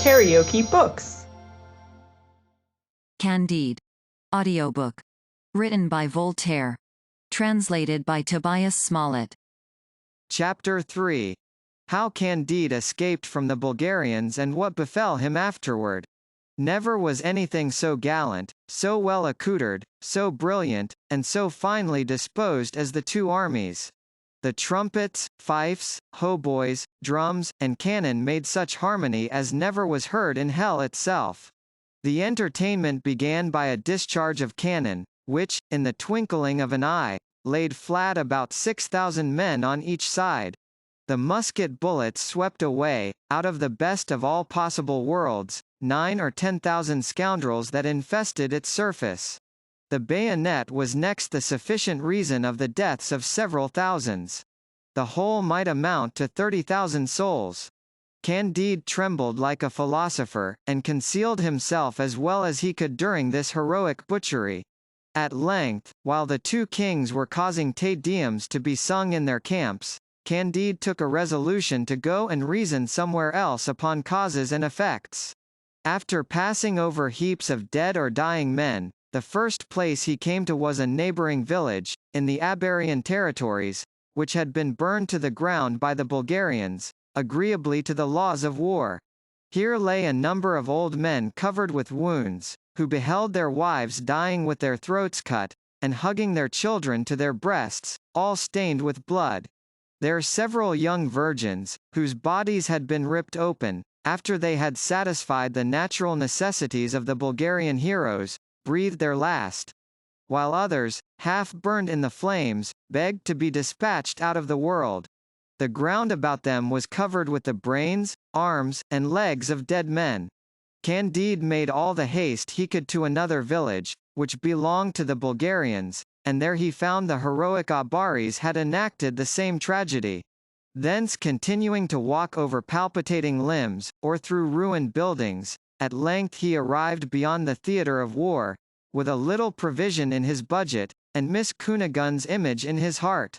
KaraokeBooks. Candide. Audiobook. Written by Voltaire. Translated by Tobias Smollett. Chapter 3. How Candide escaped from the Bulgarians and what befell him afterward. Never was anything so gallant, so well accoutred, so brilliant, and so finely disposed as the two armies. The trumpets, fifes, hautboys, drums, and cannon made such harmony as never was heard in hell itself. The entertainment began by a discharge of cannon, which, in the twinkling of an eye, laid flat about 6,000 men on each side. The musket bullets swept away, out of the best of all possible worlds, 9 or 10,000 scoundrels that infested its surface. The bayonet was next the sufficient reason of the deaths of several thousands. The whole might amount to 30,000 souls. Candide trembled like a philosopher, and concealed himself as well as he could during this heroic butchery. At length, while the two kings were causing Te Deums to be sung in their camps, Candide took a resolution to go and reason somewhere else upon causes and effects. After passing over heaps of dead or dying men, the first place he came to was a neighboring village, in the Abarian territories, which had been burned to the ground by the Bulgarians, agreeably to the laws of war. Here lay a number of old men covered with wounds, who beheld their wives dying with their throats cut, and hugging their children to their breasts, all stained with blood. There several young virgins, whose bodies had been ripped open, after they had satisfied the natural necessities of the Bulgarian heroes, breathed their last. While others, half burned in the flames, begged to be dispatched out of the world. The ground about them was covered with the brains, arms, and legs of dead men. Candide made all the haste he could to another village, which belonged to the Bulgarians, and there he found the heroic Abaris had enacted the same tragedy. Thence continuing to walk over palpitating limbs, or through ruined buildings, at length he arrived beyond the theatre of war, with a little provision in his budget, and Miss Cunegonde's image in his heart.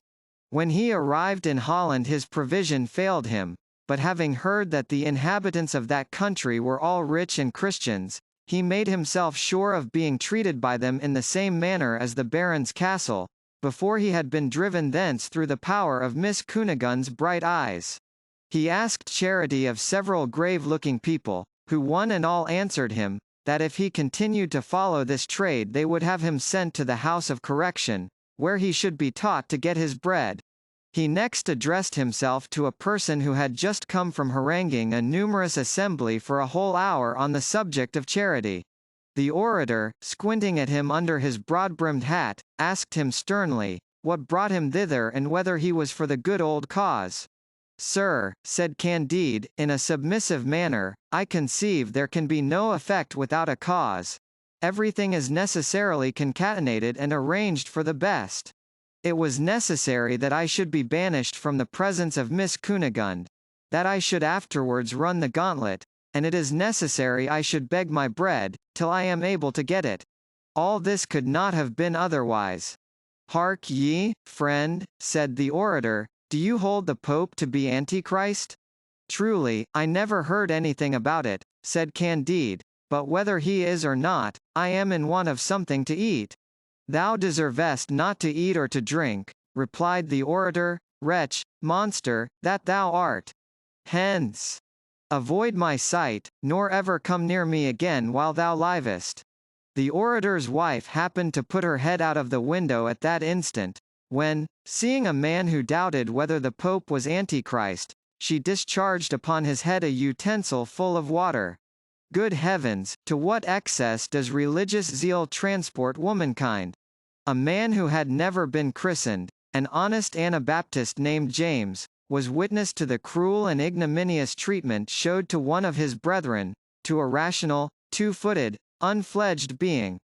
When he arrived in Holland his provision failed him, but having heard that the inhabitants of that country were all rich and Christians, he made himself sure of being treated by them in the same manner as the Baron's castle, before he had been driven thence through the power of Miss Cunegonde's bright eyes. He asked charity of several grave-looking people, who one and all answered him, that if he continued to follow this trade they would have him sent to the house of correction, where he should be taught to get his bread. He next addressed himself to a person who had just come from haranguing a numerous assembly for a whole hour on the subject of charity. The orator, squinting at him under his broad-brimmed hat, asked him sternly, what brought him thither and whether he was for the good old cause. "Sir," said Candide, in a submissive manner, "I conceive there can be no effect without a cause. Everything is necessarily concatenated and arranged for the best. It was necessary that I should be banished from the presence of Miss Cunegonde, that I should afterwards run the gauntlet, and it is necessary I should beg my bread, till I am able to get it. All this could not have been otherwise." "Hark ye, friend," said the orator, "do you hold the Pope to be Antichrist?" "Truly, I never heard anything about it," said Candide, "but whether he is or not, I am in want of something to eat." "Thou deservest not to eat or to drink," replied the orator, "wretch, monster, that thou art. Hence! Avoid my sight, nor ever come near me again while thou livest." The orator's wife happened to put her head out of the window at that instant, when, seeing a man who doubted whether the Pope was Antichrist, she discharged upon his head a utensil full of water. Good heavens, to what excess does religious zeal transport womankind! A man who had never been christened, an honest Anabaptist named James, was witness to the cruel and ignominious treatment showed to one of his brethren, to a rational, two-footed, unfledged being.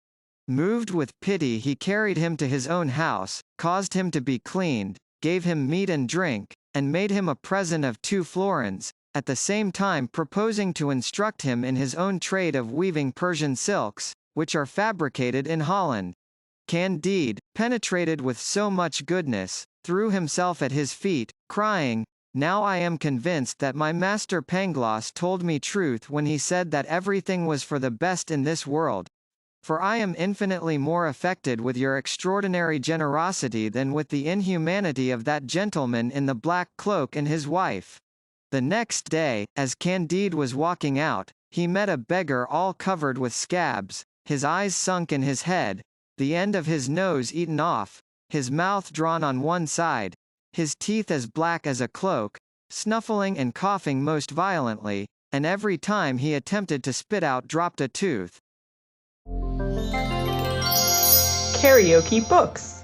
Moved with pity he carried him to his own house, caused him to be cleaned, gave him meat and drink, and made him a present of 2 florins, at the same time proposing to instruct him in his own trade of weaving Persian silks, which are fabricated in Holland. Candide, penetrated with so much goodness, threw himself at his feet, crying, Now I am convinced that my master Pangloss told me truth when he said that everything was for the best in this world. For I am infinitely more affected with your extraordinary generosity than with the inhumanity of that gentleman in the black cloak and his wife. The next day, as Candide was walking out, he met a beggar all covered with scabs, his eyes sunk in his head, the end of his nose eaten off, his mouth drawn on one side, his teeth as black as a cloak, snuffling and coughing most violently, and every time he attempted to spit out dropped a tooth. KaraokeBooks.